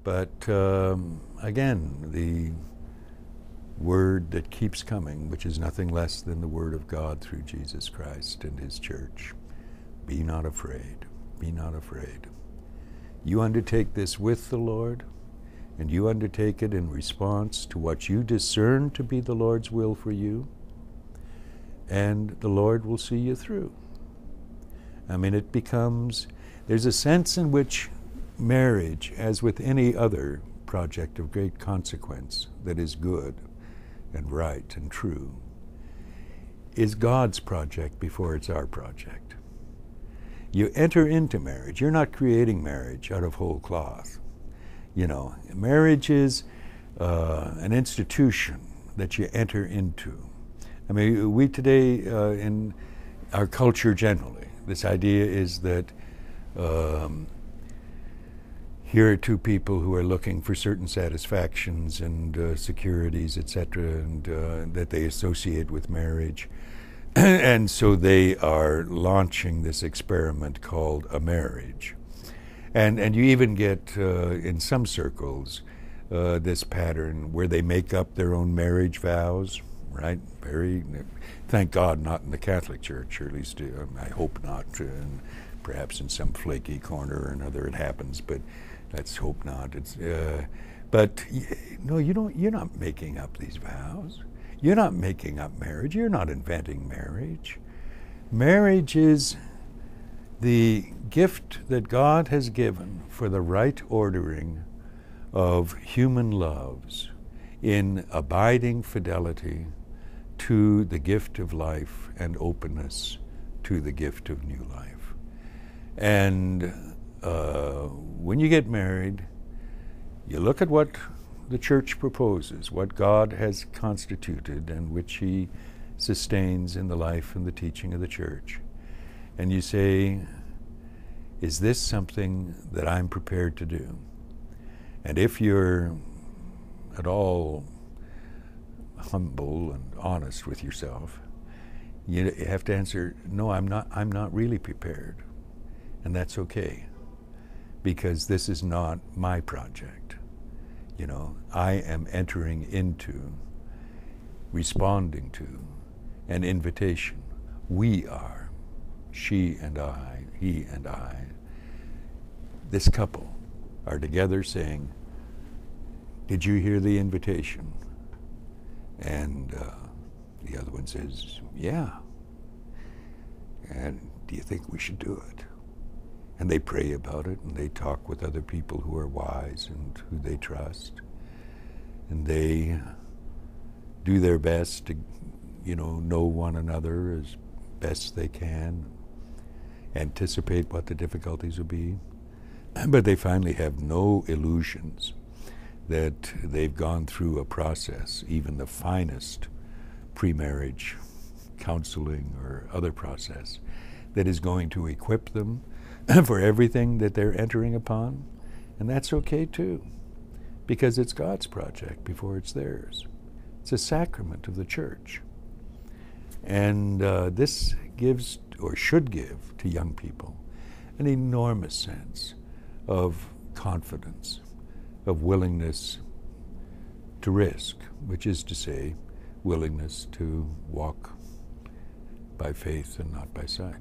But again, the word that keeps coming, which is nothing less than the word of God through Jesus Christ and his church. Be not afraid. Be not afraid. You undertake this with the Lord, and you undertake it in response to what you discern to be the Lord's will for you, and the Lord will see you through. I mean, it becomes, there's a sense in which marriage, as with any other project of great consequence that is good and right and true, is God's project before it's our project. You enter into marriage. You're not creating marriage out of whole cloth. You know, marriage is an institution that you enter into. I mean, we today, in our culture generally, this idea is that here are two people who are looking for certain satisfactions and securities, etc., and that they associate with marriage. And so they are launching this experiment called a marriage. And you even get, in some circles, this pattern where they make up their own marriage vows, right? Thank God not in the Catholic Church, or at least I hope not. And perhaps in some flaky corner or another it happens, but let's hope not. But no, you're not making up these vows. You're not making up marriage. You're not inventing marriage. Marriage is the gift that God has given for the right ordering of human loves in abiding fidelity to the gift of life and openness to the gift of new life. And when you get married, you look at what the church proposes, what God has constituted and which he sustains in the life and the teaching of the church. And you say, is this something that I'm prepared to do? And if you're at all humble and honest with yourself, you have to answer, no, I'm not really prepared. And that's okay, because this is not my project. You know, I am entering into, responding to an invitation. We are, she and I, he and I, this couple are together saying, did you hear the invitation? And the other one says, yeah. And do you think we should do it? And they pray about it, and they talk with other people who are wise and who they trust. And they do their best to, know one another as best they can, anticipate what the difficulties will be. But they finally have no illusions that they've gone through a process, even the finest pre-marriage counseling or other process, that is going to equip them for everything that they're entering upon. And that's okay too, because it's God's project before it's theirs. It's a sacrament of the church. And this gives, or should give, to young people an enormous sense of confidence, of willingness to risk, which is to say, willingness to walk by faith and not by sight.